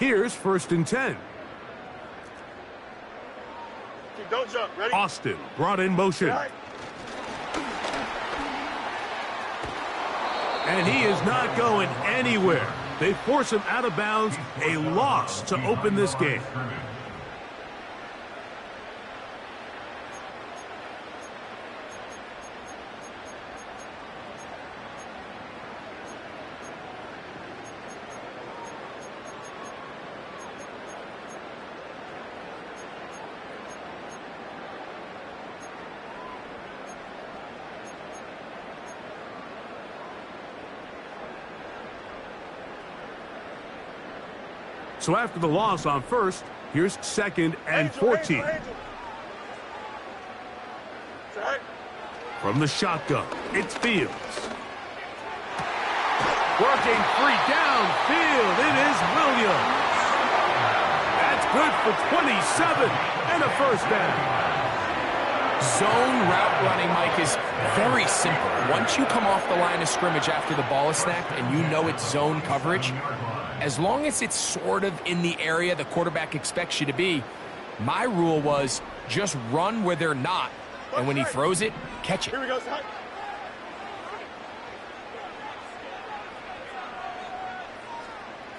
Here's 1st and 10. Don't jump. Ready? Austin brought in motion. Right. And he is not going anywhere. They force him out of bounds. A loss to open this game. So after the loss on 1st, here's 2nd and 14. From the shotgun, it's Fields. Working free downfield, it is Williams. That's good for 27 and a 1st down. Zone route running, Mike, is very simple. Once you come off the line of scrimmage after the ball is snapped and you know it's zone coverage, as long as it's sort of in the area the quarterback expects you to be, my rule was just run where they're not, and when he throws it, catch it. Here we go, Zach.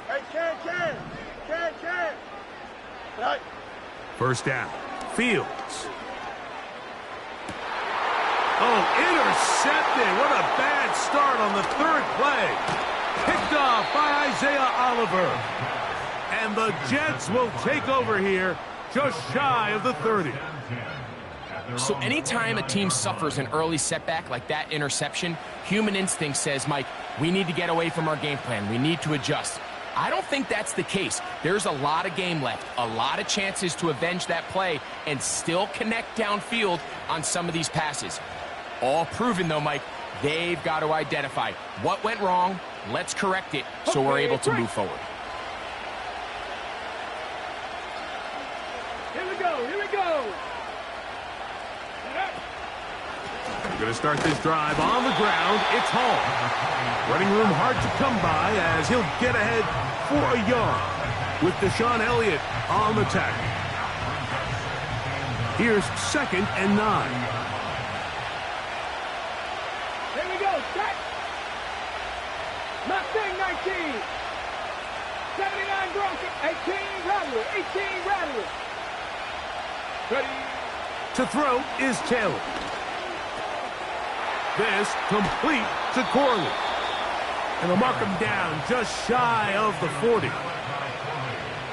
Hey, can. Right. 1st down, Fields. Oh, intercepted. What a bad start on the 3rd play. Picked off by Isaiah Oliver. And the Jets will take over here just shy of the 30. So anytime a team suffers an early setback like that interception, human instinct says, Mike, we need to get away from our game plan. We need to adjust. I don't think that's the case. There's a lot of game left, a lot of chances to avenge that play and still connect downfield on some of these passes. All proven, though, Mike, they've got to identify what went wrong. Let's correct it so we're able to move forward. Here we go. We're going to start this drive on the ground. It's Hall. Running room hard to come by as he'll get ahead for a yard with Deshaun Elliott on the tackle. Here's 2nd and 9. Here we go, set. Mustang 19. 79 Bronco. 18 Rattler. 18 Rattler. Ready. To throw is Taylor. This complete to Corley. And they'll mark him down just shy of the 40.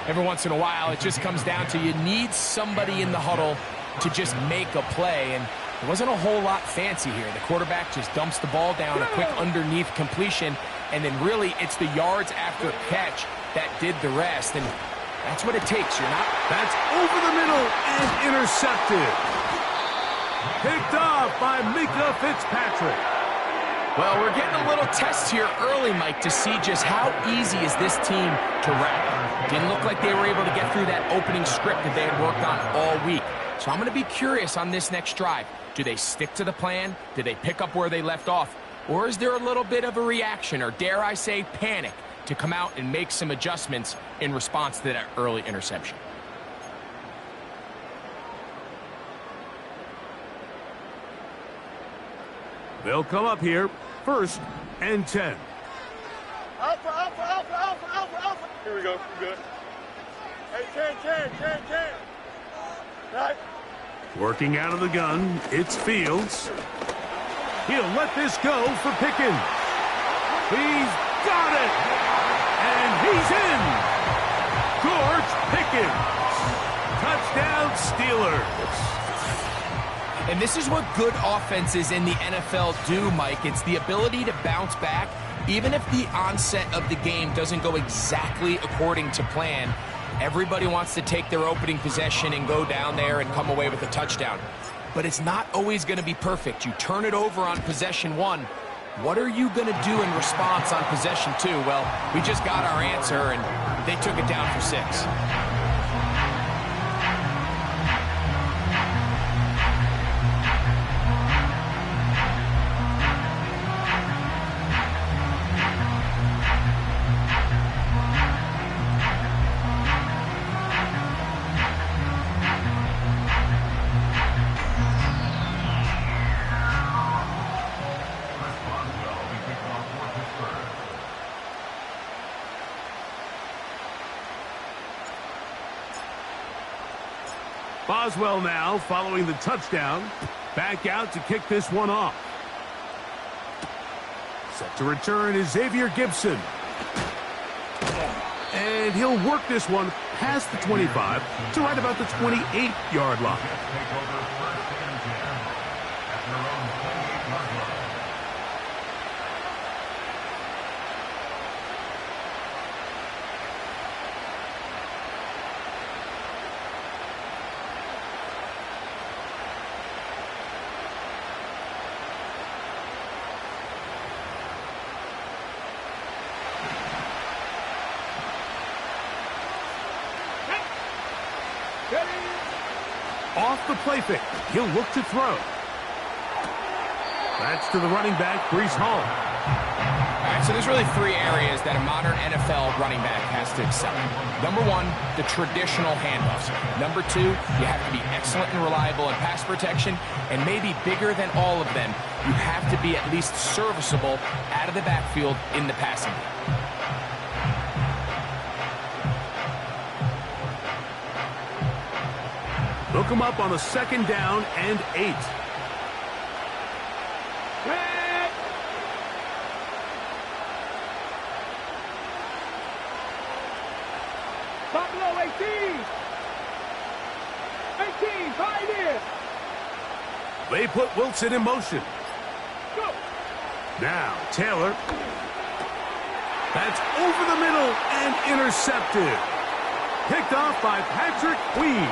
Every once in a while, it just comes down to you need somebody in the huddle to just make a play. And there wasn't a whole lot fancy here. The quarterback just dumps the ball down, a quick underneath completion, and then really it's the yards after catch that did the rest. And that's what it takes. That's over the middle and intercepted. Picked off by Mika Fitzpatrick. Well, we're getting a little test here early, Mike, to see just how easy is this team to wrap. Didn't look like they were able to get through that opening script that they had worked on all week. So I'm going to be curious on this next drive. Do they stick to the plan? Do they pick up where they left off? Or is there a little bit of a reaction, or dare I say panic, to come out and make some adjustments in response to that early interception? They'll come up here, 1st and 10. Alpha. Here we go. We're good. Hey, can. Right. Working out of the gun, it's Fields. He'll let this go for Pickens. He's got it! And he's in! George Pickens. Touchdown, Steelers. And this is what good offenses in the NFL do, Mike. It's the ability to bounce back, even if the onset of the game doesn't go exactly according to plan. Everybody wants to take their opening possession and go down there and come away with a touchdown. But it's not always going to be perfect. You turn it over on possession 1. What are you going to do in response on possession 2? Well, we just got our answer, and they took it down for 6. Boswell now following the touchdown. Back out to kick this one off. Set to return is Xavier Gibson. And he'll work this one past the 25 to right about the 28-yard line. Off the play fake. He'll look to throw. That's to the running back, Breece Hall. All right, so there's really three areas that a modern NFL running back has to excel in. Number one, the traditional handoffs. Number two, you have to be excellent and reliable in pass protection. And maybe bigger than all of them, you have to be at least serviceable out of the backfield in the passing game. Look him up on a 2nd down and 8. Top low, 18. 18, pioneer. They put Wilson in motion. Go. Now, Taylor. That's over the middle and intercepted. Picked off by Patrick Queen.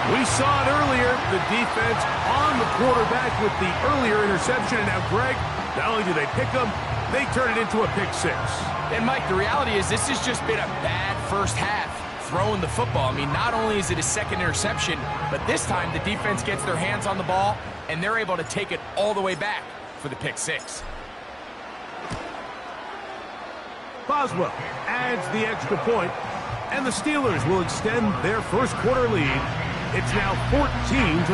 We saw it earlier, the defense on the quarterback with the earlier interception. And now, Greg, not only do they pick him, they turn it into a pick 6. And, Mike, the reality is this has just been a bad first half throwing the football. I mean, not only is it a second interception, but this time the defense gets their hands on the ball, and they're able to take it all the way back for the pick 6. Boswell adds the extra point, and the Steelers will extend their first quarter lead. It's now 14-0.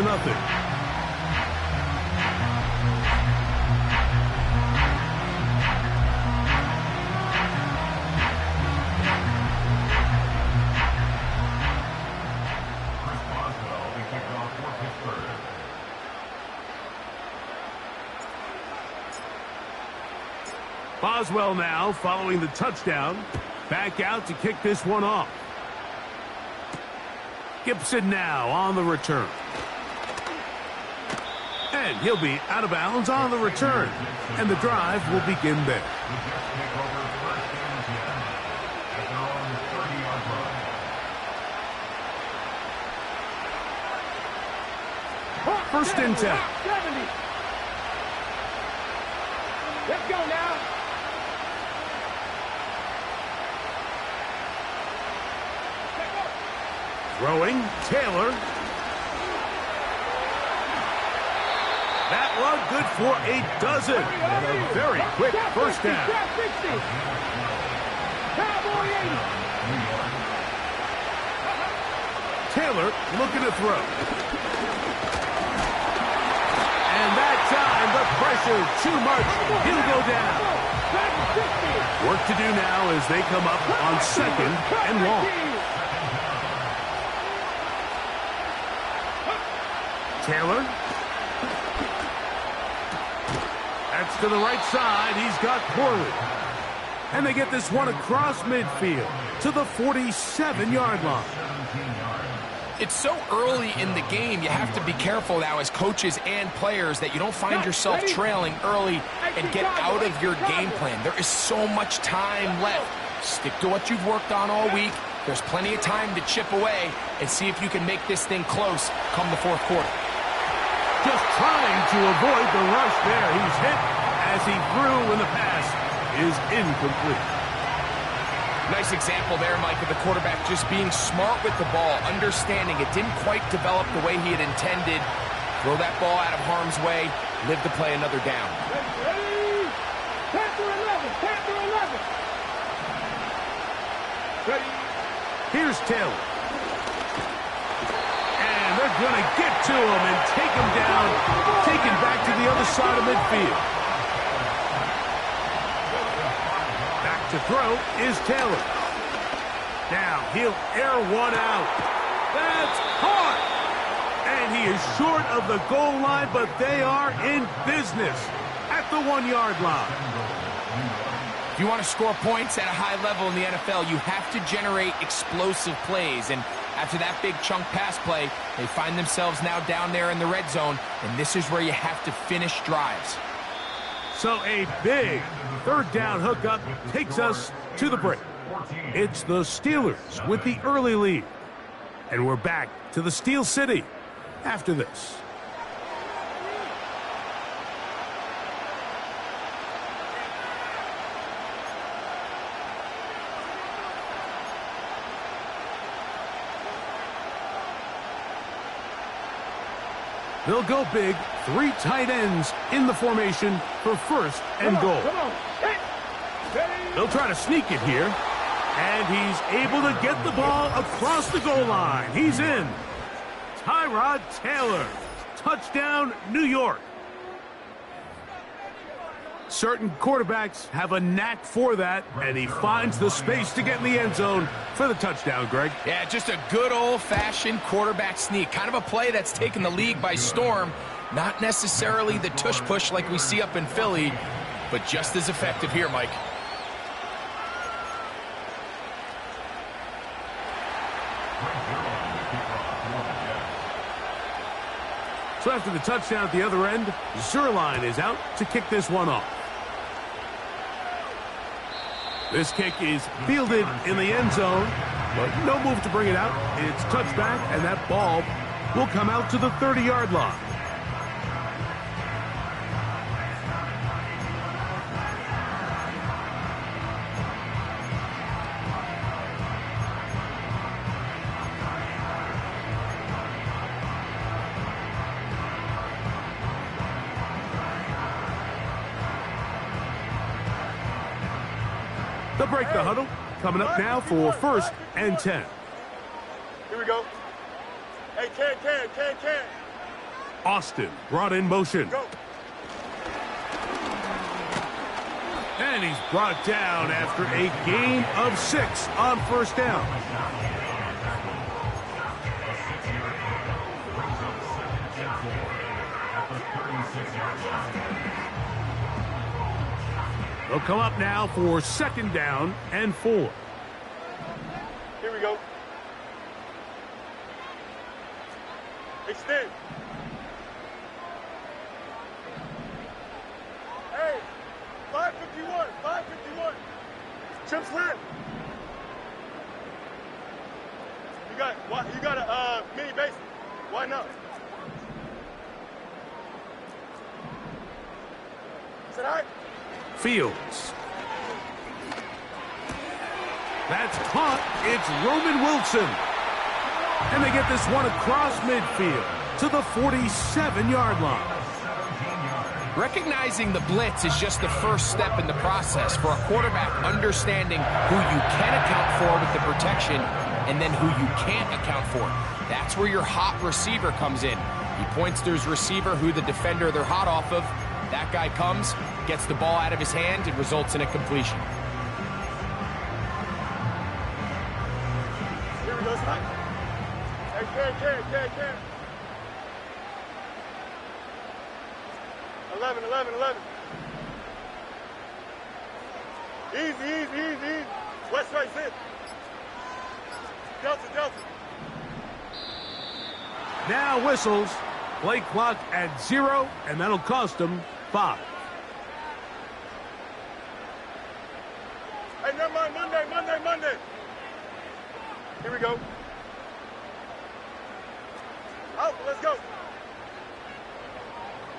Boswell now following the touchdown. Back out to kick this one off. Gibson now on the return. And he'll be out of bounds on the return. And the drive will begin there. First and 10. 70. Let's go now. Throwing, Taylor. That one good for a dozen. And a very quick first down. Taylor looking to throw. And that time, the pressure too much. He'll go down. Work to do now as they come up on 2nd and long. Taylor. That's to the right side. He's got Corley. And they get this one across midfield to the 47-yard line. It's so early in the game, you have to be careful now as coaches and players that you don't find yourself trailing early and get out of your game plan. There is so much time left. Stick to what you've worked on all week. There's plenty of time to chip away and see if you can make this thing close come the fourth quarter. Just trying to avoid the rush there. He's hit as he threw when the pass is incomplete. Nice example there, Mike, of the quarterback just being smart with the ball, understanding it didn't quite develop the way he had intended. Throw that ball out of harm's way, live to play another down. Ready? Panther 11, Panther 11. Ready? Here's Taylor. And they're going to get to him and take him down, taken back to the other side of midfield. Back to throw is Taylor. Now he'll air one out. That's caught. And he is short of the goal line, but they are in business at the 1-yard line. If you want to score points at a high level in the NFL, you have to generate explosive plays. And after that big chunk pass play, they find themselves now down there in the red zone, and this is where you have to finish drives. So a big third down hookup takes us to the break. It's the Steelers with the early lead. And we're back to the Steel City after this. They'll go big, 3 tight ends in the formation for first and goal. They'll try to sneak it here, and he's able to get the ball across the goal line. He's in. Tyrod Taylor, touchdown, New York. Certain quarterbacks have a knack for that, and he finds the space to get in the end zone for the touchdown, Greg. Yeah, just a good old-fashioned quarterback sneak. Kind of a play that's taken the league by storm. Not necessarily the tush-push like we see up in Philly, but just as effective here, Mike. So after the touchdown at the other end, Zerline is out to kick this one off. This kick is fielded in the end zone, but no move to bring it out. It's touchback, and that ball will come out to the 30-yard line. They'll break the huddle. Coming up now for first and 10. Here we go. Hey, can. Austin brought in motion. Go. And he's brought down after a gain of 6 on first down. They'll come up now for second down and 4. Here we go. Extend. Hey, 551. Trips left. You got a mini base. Why not? Is that all right? Fields. That's caught. It's Roman Wilson. And they get this one across midfield to the 47-yard line. Recognizing the blitz is just the first step in the process for a quarterback understanding who you can account for with the protection and then who you can't account for. That's where your hot receiver comes in. He points to his receiver who the defender they're hot off of. That guy comes, gets the ball out of his hand, and results in a completion. Here we go, Scott. Hey, can. 11. Easy. West right, sit. Delta. Now whistles. Play clock at 0, and that'll cost them 5. Hey, never mind, Monday. Here we go. Out, let's go.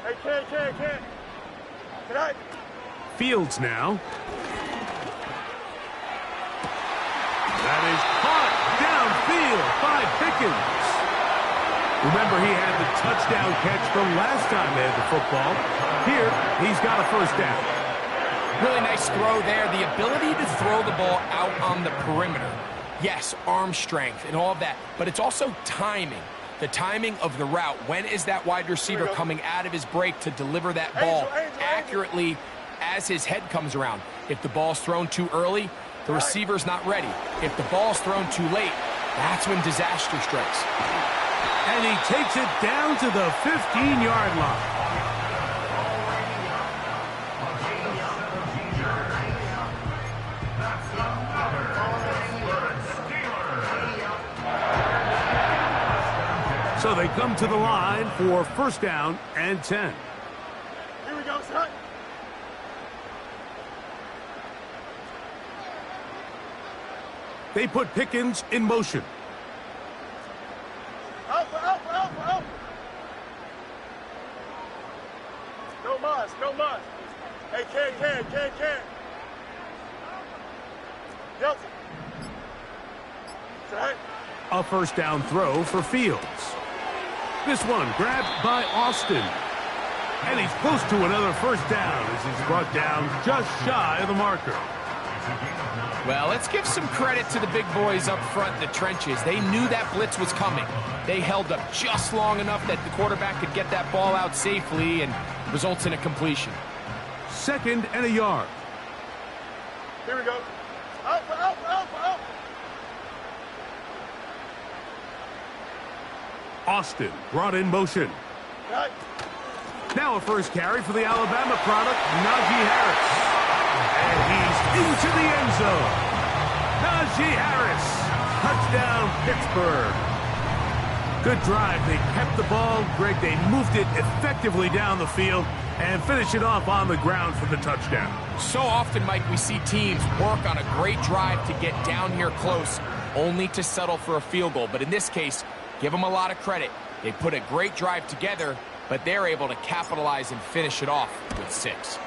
Hey, can. Tonight. Fields now. That is caught downfield by Pickens. Remember, he had the touchdown catch the last time they had the football. Here, he's got a first down. Really nice throw there. The ability to throw the ball out on the perimeter. Yes, arm strength and all of that, but it's also timing. The timing of the route. When is that wide receiver coming out of his break to deliver that ball accurately as his head comes around? If the ball's thrown too early, The receiver's not ready. If the ball's thrown too late, that's when disaster strikes. And he takes it down to the 15-yard line. So they come to the line for first down and 10. Here we go, son. They put Pickens in motion. Up. No muss. Hey, can. Yeltsin. Set. A first down throw for Fields. This one grabbed by Austin. And he's close to another first down as he's brought down just shy of the marker. Well, let's give some credit to the big boys up front in the trenches. They knew that blitz was coming. They held up just long enough that the quarterback could get that ball out safely and results in a completion. 2nd and a yard. Here we go. Up. Austin brought in motion. Right. Now a first carry for the Alabama product, Najee Harris. And he's into the end zone. Najee Harris. Touchdown, Pittsburgh. Good drive. They kept the ball. Greg, they moved it effectively down the field and finish it off on the ground for the touchdown. So often, Mike, we see teams work on a great drive to get down here close, only to settle for a field goal. But in this case, give them a lot of credit. They put a great drive together, but they're able to capitalize and finish it off with 6.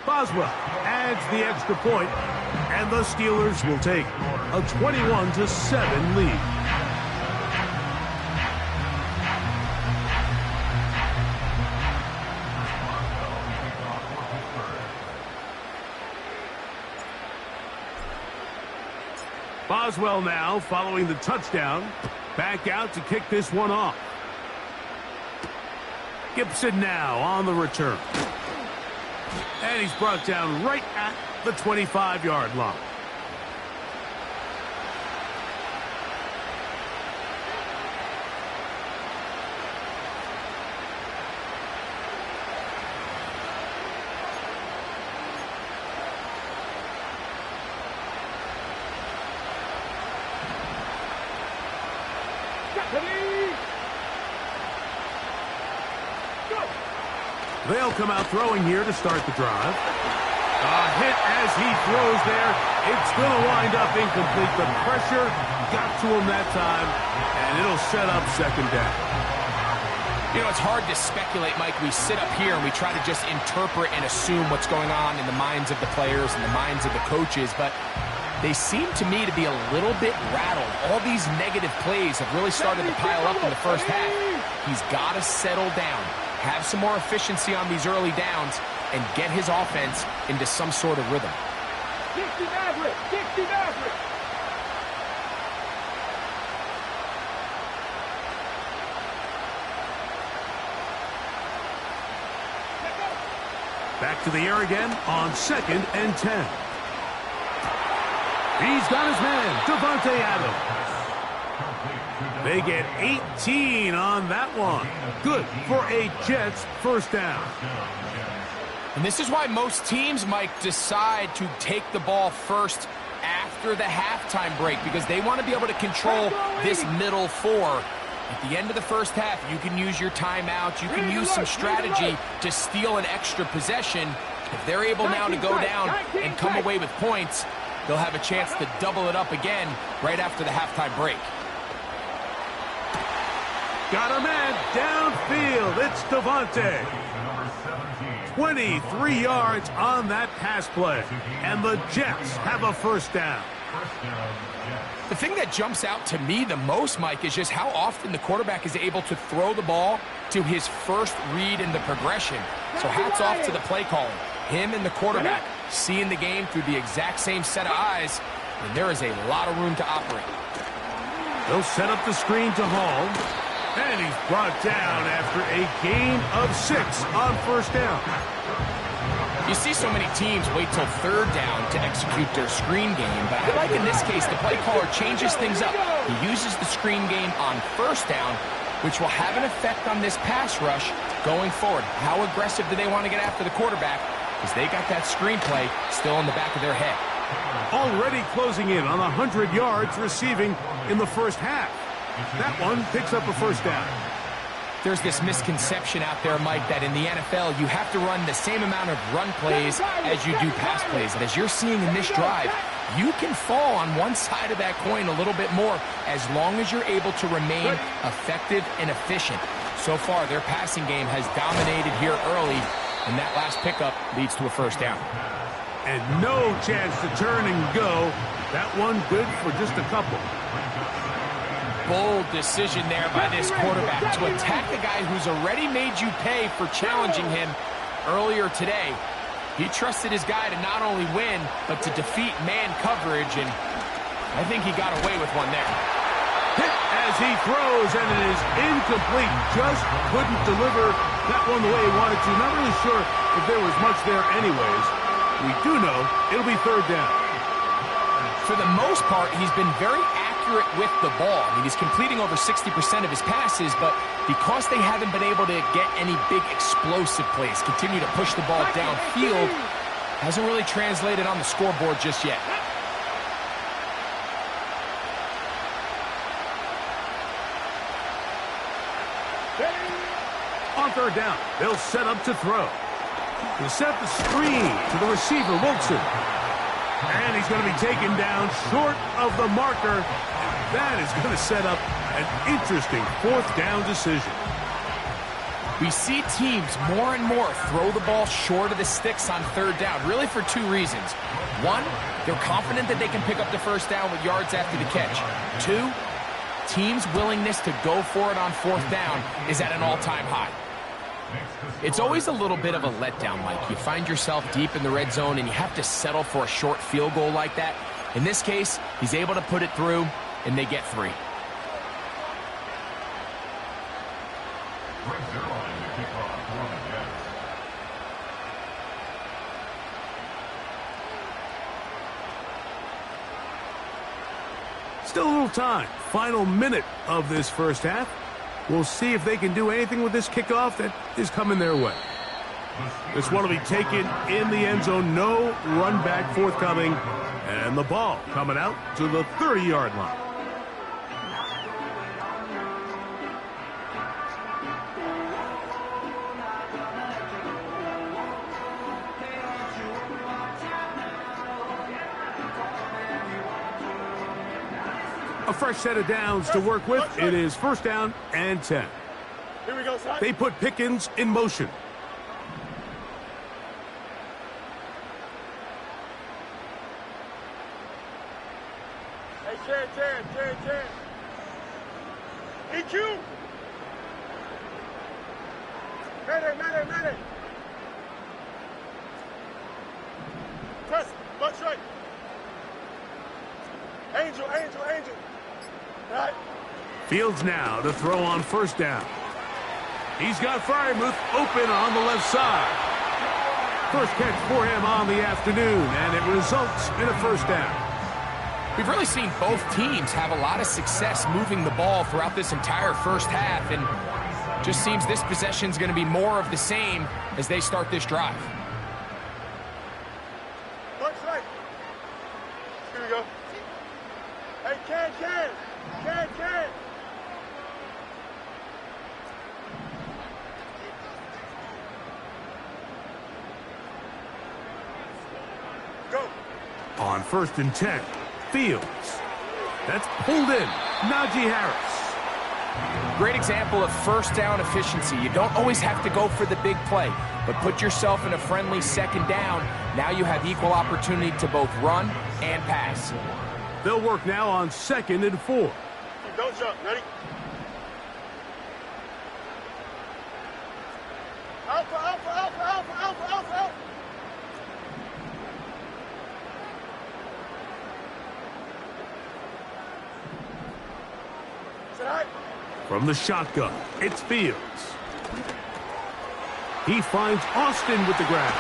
Boswell adds the extra point, and the Steelers will take a 21-7 lead. Boswell now following the touchdown. Back out to kick this one off. Gibson now on the return. And he's brought down right at the 25-yard line. They'll come out throwing here to start the drive. A hit as he throws there. It's going to wind up incomplete. The pressure got to him that time, and it'll set up second down. You know, it's hard to speculate, Mike. We sit up here and we try to just interpret and assume what's going on in the minds of the players and the minds of the coaches, but they seem to me to be a little bit rattled. All these negative plays have really started to pile up in the first half. He's got to settle down, have some more efficiency on these early downs, and get his offense into some sort of rhythm. 60 Maverick. Back to the air again on 2nd and 10. He's got his man, Devontae Adams. They get 18 on that one. Good for a Jets first down. And this is why most teams, Mike, decide to take the ball first after the halftime break, because they want to be able to control this middle four. At the end of the first half, you can use your timeout. You can use some strategy to steal an extra possession. If they're able now to go down and come away with points, they'll have a chance to double it up again right after the halftime break. Got a man downfield. It's Devontae. 23 yards on that pass play. And the Jets have a first down. The thing that jumps out to me the most, Mike, is just how often the quarterback is able to throw the ball to his first read in the progression. So hats off to the play calling. Him and the quarterback seeing the game through the exact same set of eyes, and there is a lot of room to operate. They'll set up the screen to Hall. And he's brought down after a gain of 6 on first down. You see so many teams wait till third down to execute their screen game, but I like in this case the play caller changes things up. He uses the screen game on first down, which will have an effect on this pass rush going forward. How aggressive do they want to get after the quarterback? Because they got that screen play still in the back of their head. Already closing in on 100 yards receiving in the first half. That one picks up a first down. There's this misconception out there, Mike, that in the NFL you have to run the same amount of run plays as you do pass plays. And as you're seeing in this drive, you can fall on one side of that coin a little bit more as long as you're able to remain effective and efficient. So far, their passing game has dominated here early, and that last pickup leads to a first down. And no chance to turn and go. That one good for just a couple. Bold decision there by this quarterback to attack a guy who's already made you pay for challenging him earlier today. He trusted his guy to not only win, but to defeat man coverage, and I think he got away with one there. Hit as he throws, and it is incomplete. Just couldn't deliver that one the way he wanted to. Not really sure if there was much there anyways. We do know it'll be third down. For the most part, he's been very accurate with the ball. I mean, he's completing over 60% of his passes, but because they haven't been able to get any big explosive plays, continue to push the ball downfield, hasn't really translated on the scoreboard just yet. On third down, they'll set up to throw. He'll set the screen to the receiver, Wilson. And he's going to be taken down short of the marker. That is going to set up an interesting fourth down decision. We see teams more and more throw the ball short of the sticks on third down, really for two reasons. One, they're confident that they can pick up the first down with yards after the catch. Two, teams' willingness to go for it on fourth down is at an all-time high. It's always a little bit of a letdown, Mike. You find yourself deep in the red zone and you have to settle for a short field goal like that. In this case, he's able to put it through, and they get 3. Still a little time. Final minute of this first half. We'll see if they can do anything with this kickoff that is coming their way. This one will be taken in the end zone. No run back forthcoming. And the ball coming out to the 30-yard line. A fresh set of downs to work with. It is first down and 10. Here we go, son. They put Pickens in motion. Hey, Chen. EQ. Madden. Press, butt straight. Angel. Right. Fields now to throw on first down. He's got Freiermuth open on the left side. First catch for him on the afternoon, and it results in a first down. We've really seen both teams have a lot of success moving the ball throughout this entire first half, and just seems this possession's going to be more of the same as they start this drive. Butt straight. Here we go. Hey, Ken. Go. On first and 10, Fields. That's pulled in. Najee Harris. Great example of first down efficiency. You don't always have to go for the big play, but put yourself in a friendly second down. Now you have equal opportunity to both run and pass. They'll work now on 2nd and 4. Don't jump. Ready? Alpha. From the shotgun, it's Fields. He finds Austin with the grab.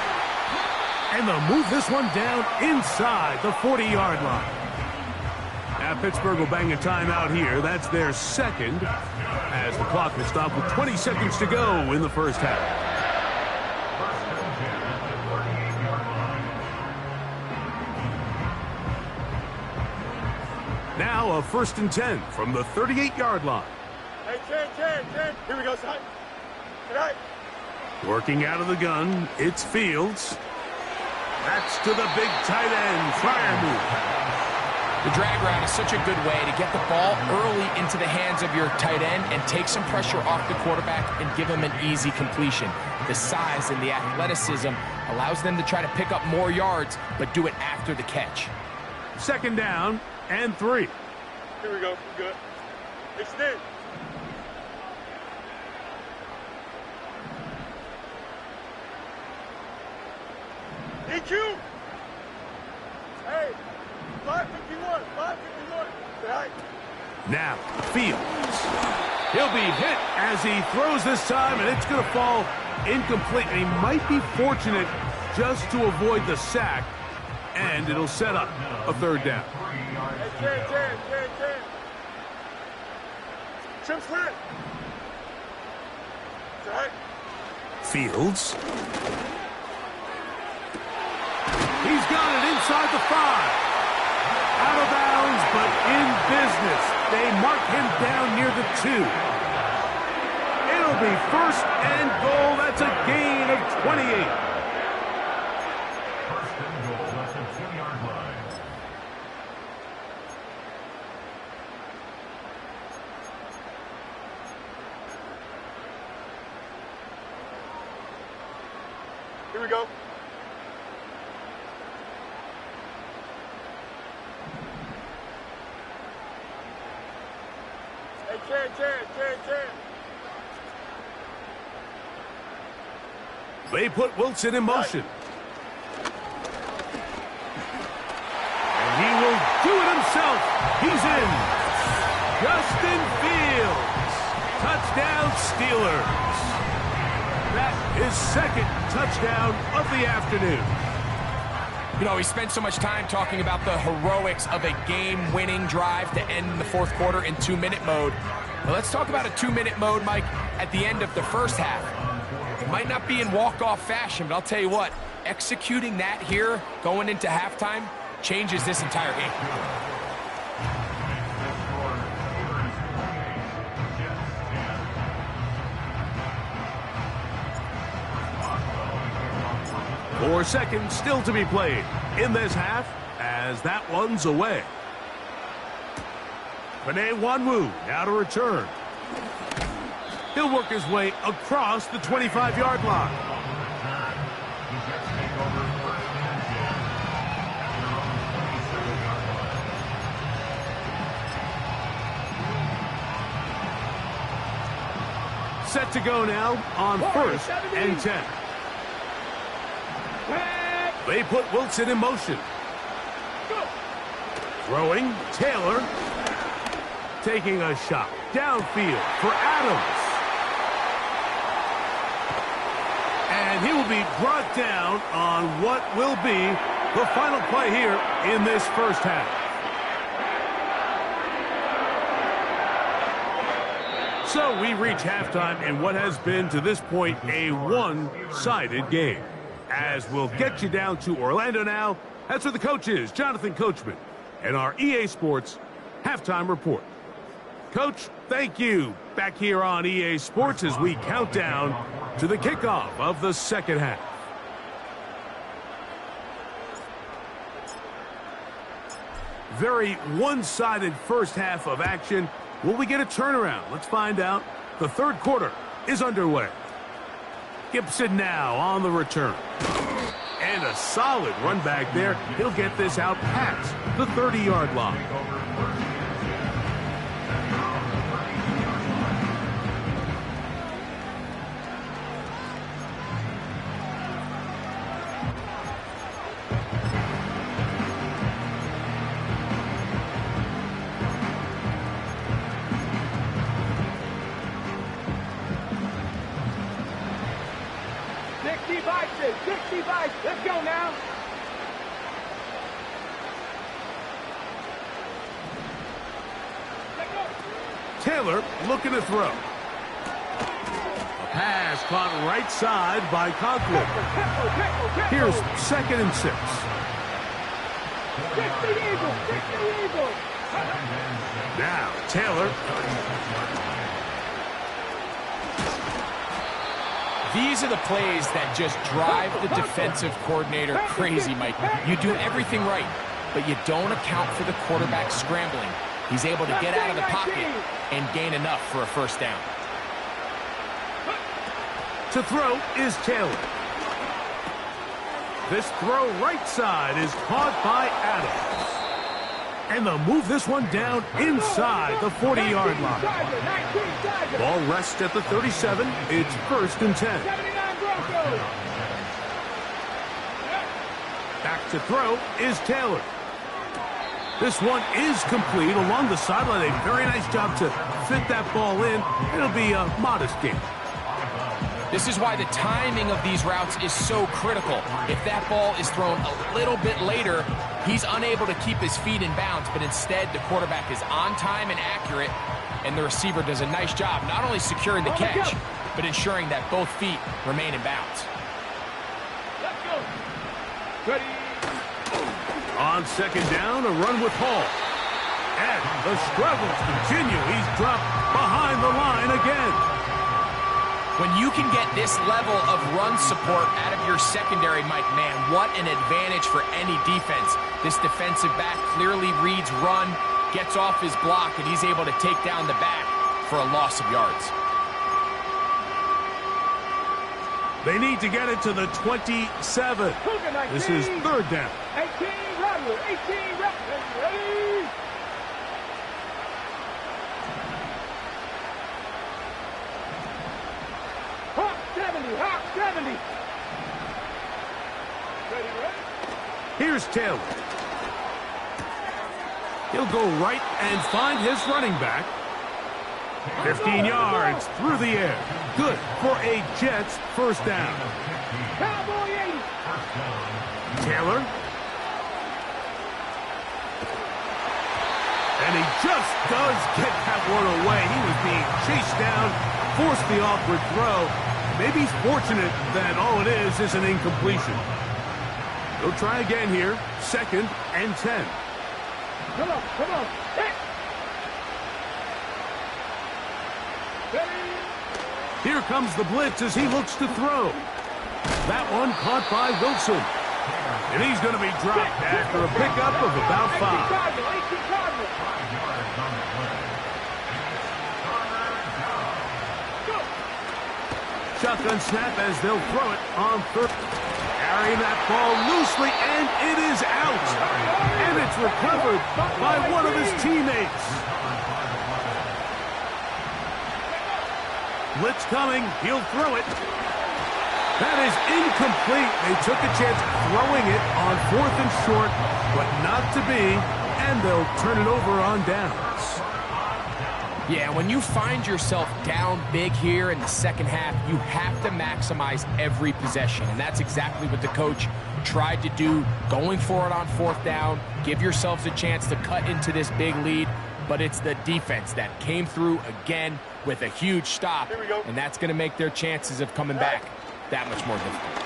And they'll move this one down inside the 40-yard line. Now Pittsburgh will bang a timeout here. That's their second, as the clock is stopped with 20 seconds to go in the first half. Now a 1st and 10 from the 38-yard line. Hey, 10. Here we go, son. Tonight. Working out of the gun, it's Fields. That's to the big tight end, fire move. The drag route is such a good way to get the ball early into the hands of your tight end and take some pressure off the quarterback and give him an easy completion. The size and the athleticism allows them to try to pick up more yards, but do it after the catch. 2nd down and 3. Here we go. Good. Extend. DQ. Hey, 551. Tonight. Now, Fields. He'll be hit as he throws this time, and it's going to fall incomplete. And he might be fortunate just to avoid the sack, and it'll set up a 3rd down. Hey, 10. Chip split. Tonight. Fields. He's got it inside the 5. Out of bounds, but in business. They mark him down near the 2. It'll be 1st and goal. That's a gain of 28. Here we go. Hey, 10. They put Wilson in motion. And he will do it himself. He's in. Justin Fields. Touchdown Steelers. That is 2nd touchdown of the afternoon. You know, we spent so much time talking about the heroics of a game-winning drive to end the 4th quarter in 2-minute mode. Well, let's talk about a 2-minute mode, Mike, at the end of the first half. It might not be in walk-off fashion, but I'll tell you what, executing that here going into halftime changes this entire game. Four seconds still to be played in this half as that one's away. Panay Nwanwu now to return. He'll work his way across the 25-yard line. Set to go now on 1st and 10. They put Wilson in motion. Throwing, Taylor. Taking a shot downfield for Adams. And he will be brought down on what will be the final play here in this first half. So we reach halftime in what has been to this point a one-sided game. As we'll get you down to Orlando now, that's where the coach is, Jonathan Coachman, and our EA Sports halftime report. Coach, thank you. Back here on EA Sports as we count down to the kickoff of the second half. Very one-sided first half of action. Will we get a turnaround? Let's find out. The third quarter is underway. Gibson now on the return. And a solid run back there. He'll get this out past the 30-yard line. 65. Let's go now. Taylor looking to throw. A pass caught right side by Conklin. Here's 2nd and 6. Now Taylor. These are the plays that just drive the defensive coordinator crazy, Mike. You do everything right, but you don't account for the quarterback scrambling. He's able to get out of the pocket and gain enough for a 1st down. To throw is Taylor. This throw right side is caught by Adams. And they'll move this one down inside the 40-yard line. Ball rests at the 37. It's 1st and 10. Back to throw is Taylor. This one is complete along the sideline. A very nice job to fit that ball in. It'll be a modest gain. This is why the timing of these routes is so critical. If that ball is thrown a little bit later, he's unable to keep his feet in bounds, but instead the quarterback is on time and accurate, and the receiver does a nice job not only securing the catch, but ensuring that both feet remain in bounds. Let's go. Ready. On 2nd down, a run with Hall. And the struggles continue. He's dropped behind the line again. When you can get this level of run support out of your secondary, Mike, man, what an advantage for any defense. This defensive back clearly reads run, gets off his block, and he's able to take down the back for a loss of yards. They need to get it to the 27. This is 3rd down. 18, Rodler, 18, ready. Hawk 70. Ready. Here's Taylor. He'll go right and find his running back. 15 yards through the air. Good for a Jets 1st down. Cowboy 80. Taylor. And he just does get that one away. He was being chased down, forced the awkward throw. Maybe he's fortunate that all it is an incompletion. He'll try again here. 2nd and 10. Come on. Here comes the blitz as he looks to throw. That one caught by Wilson. And he's going to be dropped after a pickup of about 5. Shotgun snap as they'll throw it on 3rd. Carrying that ball loosely, and it is out. And it's recovered by one of his teammates. Blitz coming. He'll throw it. That is incomplete. They took a chance throwing it on 4th and short, but not to be, and they'll turn it over on downs. Yeah, when you find yourself down big here in the 2nd half, you have to maximize every possession, and that's exactly what the coach tried to do, going for it on 4th down, give yourselves a chance to cut into this big lead, but it's the defense that came through again with a huge stop, and that's going to make their chances of coming back that much more difficult.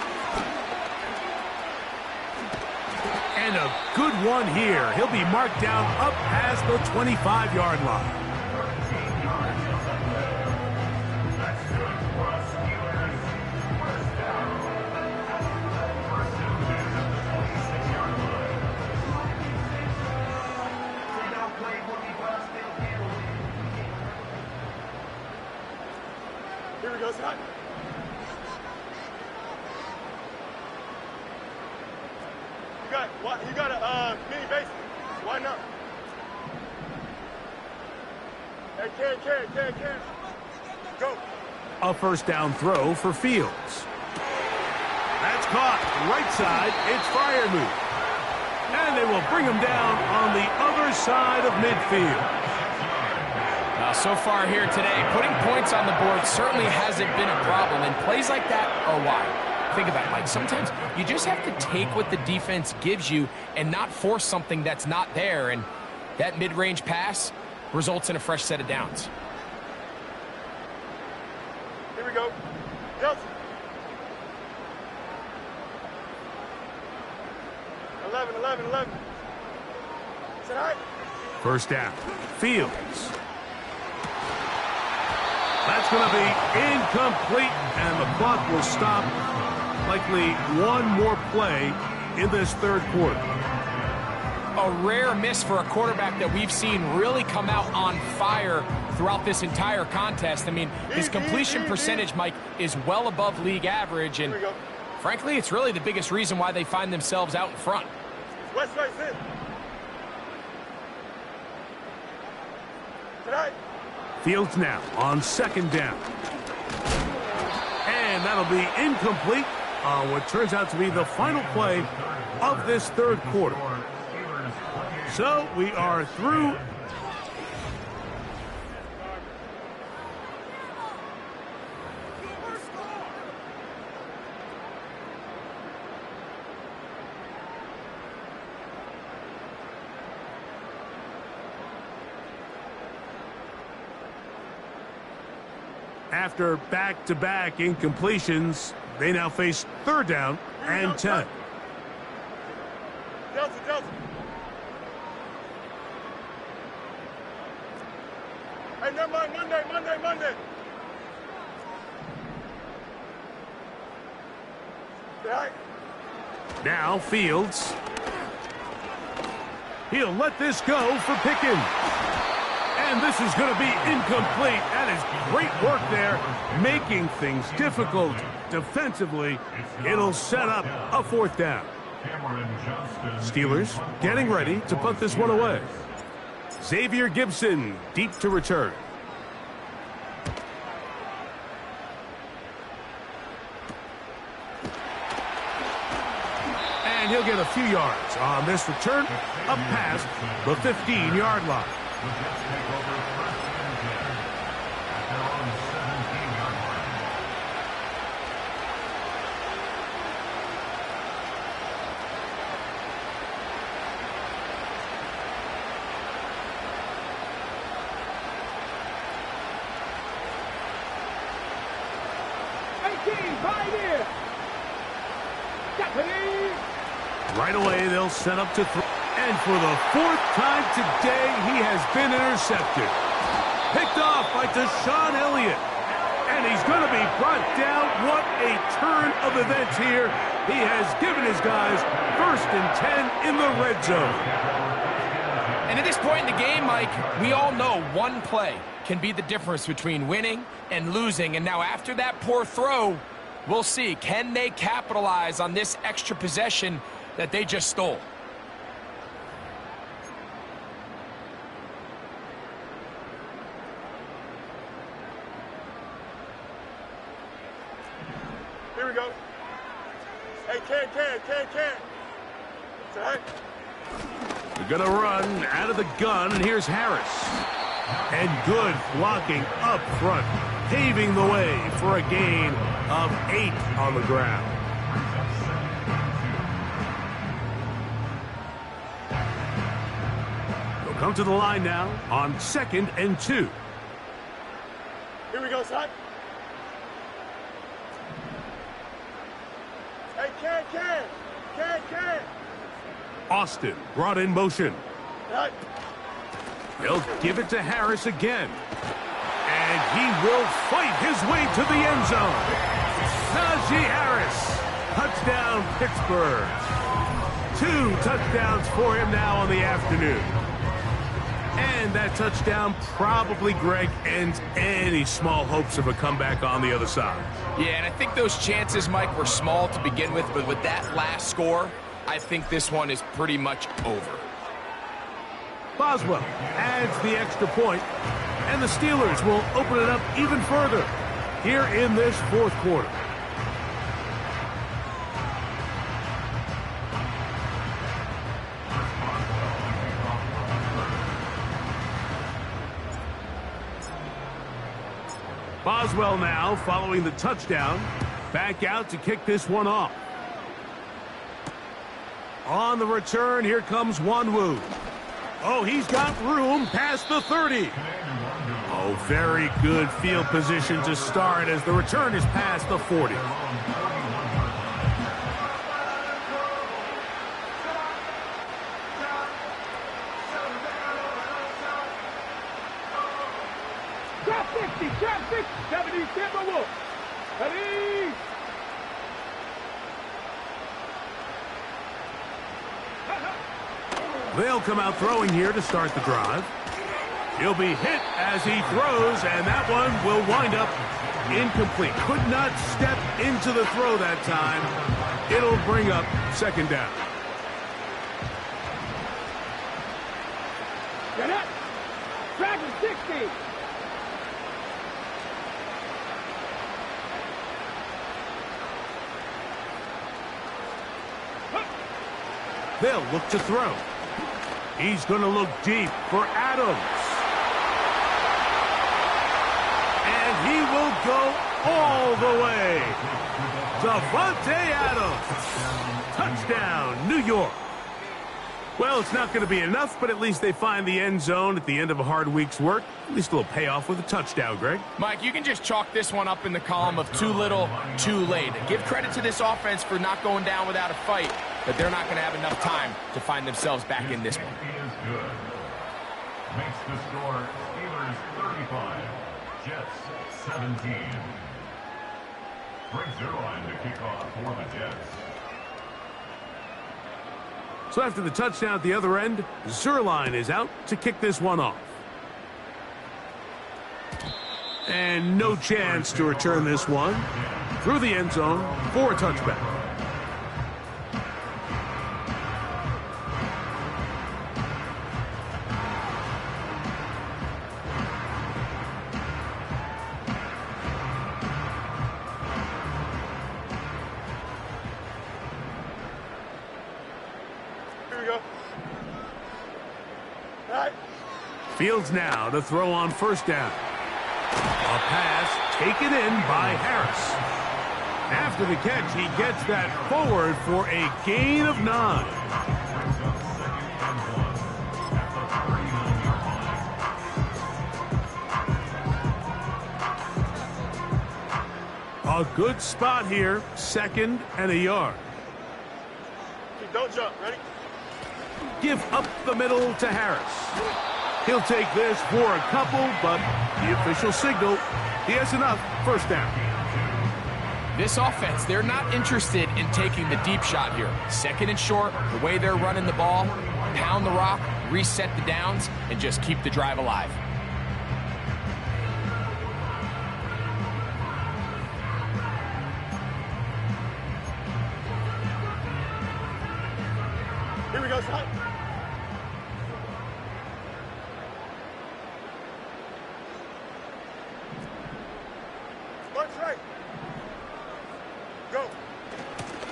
And a good one here. He'll be marked down up past the 25-yard line. Here we go, Scott. You got a mini base. Why not? Hey, Ken. Go. A 1st down throw for Fields. That's caught. Right side. It's Freiermuth. And they will bring him down on the other side of midfield. So far here today, putting points on the board certainly hasn't been a problem, and plays like that are why. think about it, Mike. Sometimes you just have to take what the defense gives you and not force something that's not there. And that mid-range pass results in a fresh set of downs. Here we go. Nelson. 11. Is it all right? First down. Fields. That's going to be incomplete, and the clock will stop. Likely one more play in this third quarter. A rare miss for a quarterback that we've seen really come out on fire throughout this entire contest. I mean, his completion percentage, Mike, is well above league average, and frankly, it's really the biggest reason why they find themselves out in front. West side, sit. Tonight. Fields now on second down. And that'll be incomplete on what turns out to be the final play of this third quarter. So we are through. After back-to-back incompletions, they now face third down and 10. Delta. Hey, never mind. Monday. Right. Now Fields. He'll let this go for Pickens. And this is going to be incomplete. That is great work there, making things difficult defensively. It'll set up a fourth down. Steelers getting ready to punt this one away. Xavier Gibson deep to return. And he'll get a few yards on this return up past the 15-yard line. Right away, they'll set up to throw. And for the fourth time today, he has been intercepted. Picked off by Deshaun Elliott. And he's going to be brought down. What a turn of events here. He has given his guys 1st and 10 in the red zone. And at this point in the game, Mike, we all know one play can be the difference between winning and losing. And now after that poor throw, we'll see. Can they capitalize on this extra possession that they just stole? Here we go. Hey, can. Tonight. They're going to run out of the gun, and here's Harris. And good blocking up front, paving the way for a gain of 8 on the ground. They'll come to the line now on 2nd and 2. Here we go, son. Hey, can. Austin brought in motion. Right. They'll give it to Harris again. And he will fight his way to the end zone. Najee Harris. Touchdown, Pittsburgh. 2 touchdowns for him now on the afternoon. And that touchdown probably, Greg, ends any small hopes of a comeback on the other side. Yeah, and I think those chances, Mike, were small to begin with, but with that last score, I think this one is pretty much over. Boswell adds the extra point, and the Steelers will open it up even further here in this fourth quarter. Boswell now following the touchdown. Back out to kick this one off. On the return, here comes Wanwu. Oh, he's got room past the 30. Oh, very good field position to start as the return is past the 40. Drop 60, drop 60, 70, Timber Wolf. Ready? They'll come out throwing here to start the drive. He'll be hit as he throws, and that one will wind up incomplete. Could not step into the throw that time. It'll bring up second down. Get up. Dragon 60. They'll look to throw. He's going to look deep for Adams. And he will go all the way. Davante Adams. Touchdown, New York. Well, it's not going to be enough, but at least they find the end zone at the end of a hard week's work. At least a little payoff with a touchdown, Greg. Mike, you can just chalk this one up in the column of too little, too late. Give credit to this offense for not going down without a fight, but they're not going to have enough time to find themselves back in this one. Makes the score Steelers 35, Jets 17. Brings their line to kick off for the Jets. So after the touchdown at the other end, Zerline is out to kick this one off. And no chance to return this one through the end zone for a touchback. Fields now to throw on first down. A pass taken in by Harris. After the catch, he gets that forward for a gain of 9. A good spot here, 2nd and a yard. Don't jump, ready? Give up the middle to Harris. He'll take this for a couple, but the official signal, he has enough. First down. This offense, they're not interested in taking the deep shot here. 2nd and short, the way they're running the ball, pound the rock, reset the downs, and just keep the drive alive. Here we go, son. March right. Go.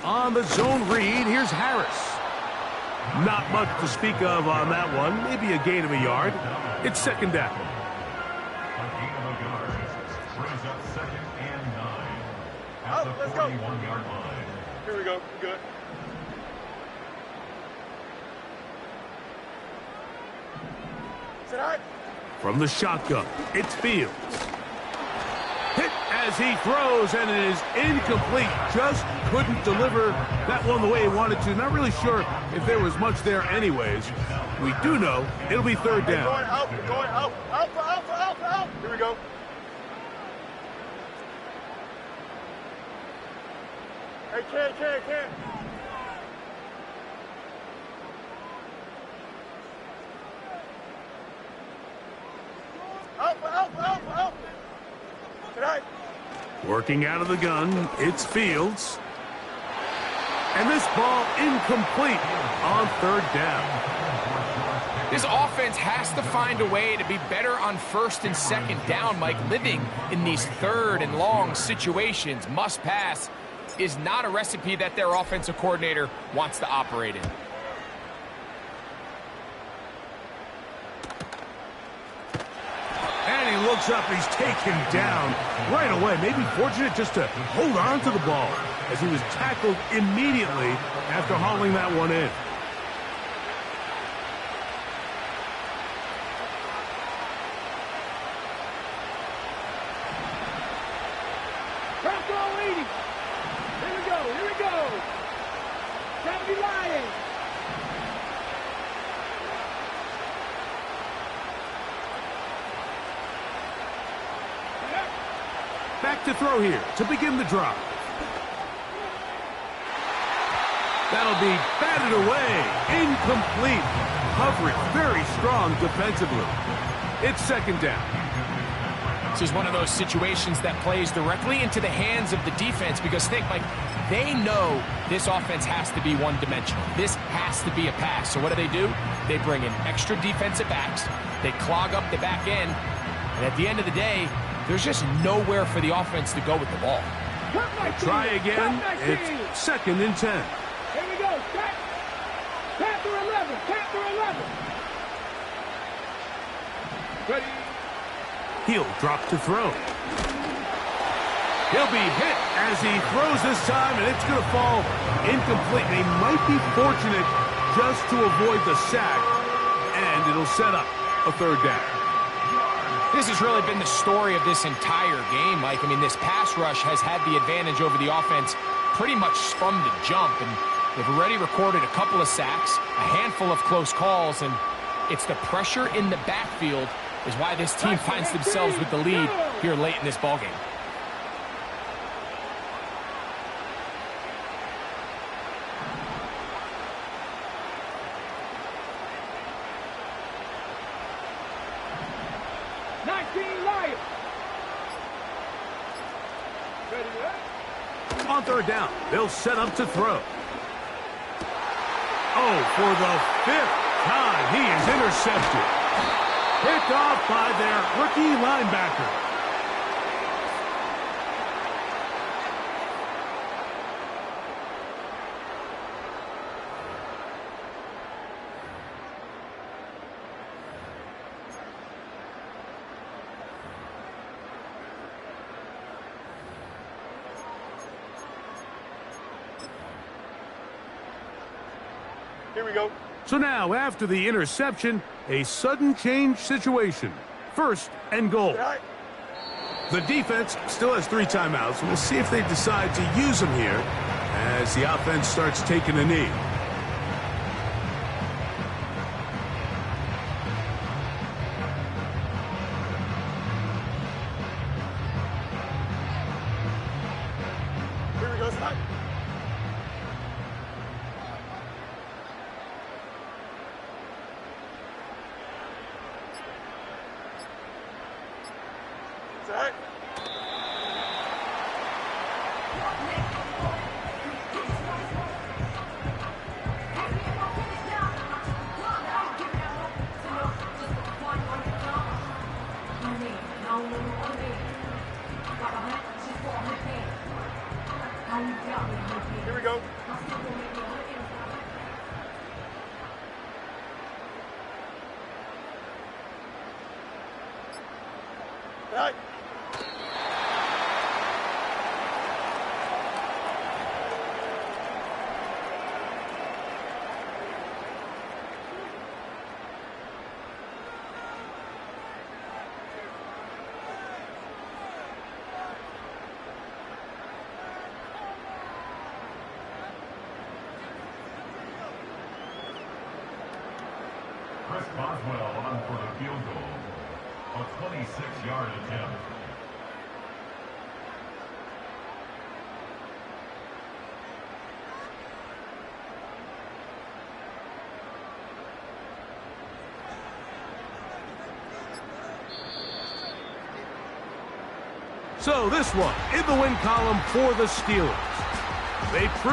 On the zone read, here's Harris. Not much to speak of on that one. Maybe a gain of a yard. It's 2nd down. A gain of a yard brings up 2nd and 9 at Oh, the let's go. 41-yard line. Here we go. Good. Sit high. From the shotgun, it's Fields. Hit as he throws, and it is incomplete. Just couldn't deliver that one the way he wanted to. Not really sure if there was much there anyways. We do know it'll be 3rd down. Going out, out. Here we go. Hey, can. Out. Tonight. Working out of the gun, it's Fields. And this ball incomplete on 3rd down. This offense has to find a way to be better on 1st and 2nd down, Mike. Living in these 3rd and long situations, must pass, is not a recipe that their offensive coordinator wants to operate in. And he looks looks up, he's taken down right away. Maybe fortunate just to hold on to the ball as he was tackled immediately after hauling that one in. Back to throw here to begin the drive. That'll be batted away. Incomplete. Coverage very strong defensively. It's second down. This is one of those situations that plays directly into the hands of the defense because think, Mike, they know this offense has to be one-dimensional. This has to be a pass. So what do? They bring in extra defensive backs. They clog up the back end. And at the end of the day, there's just nowhere for the offense to go with the ball. Try again. It's second and 10. Here we go. Panther 11. Panther 11. Ready. He'll drop to throw. He'll be hit as he throws this time, and it's going to fall incomplete. He might be fortunate just to avoid the sack, and it'll set up a third down. This has really been the story of this entire game, Mike. I mean, this pass rush has had the advantage over the offense pretty much from the jump, and they've already recorded a couple of sacks, a handful of close calls, and it's the pressure in the backfield is why this team finds themselves with the lead here late in this ballgame. On third down, they'll set up to throw. Oh, for the fifth time, he is intercepted. Picked off by their rookie linebacker. Here we go. So now, after the interception, a sudden change situation. First and goal. The defense still has 3 timeouts. We'll see if they decide to use them here as the offense starts taking a knee. Here we go, Scott. Set. Here we go. Right. Chris Boswell on for the field goal. A 26-yard attempt. So this one in the win column for the Steelers. They proved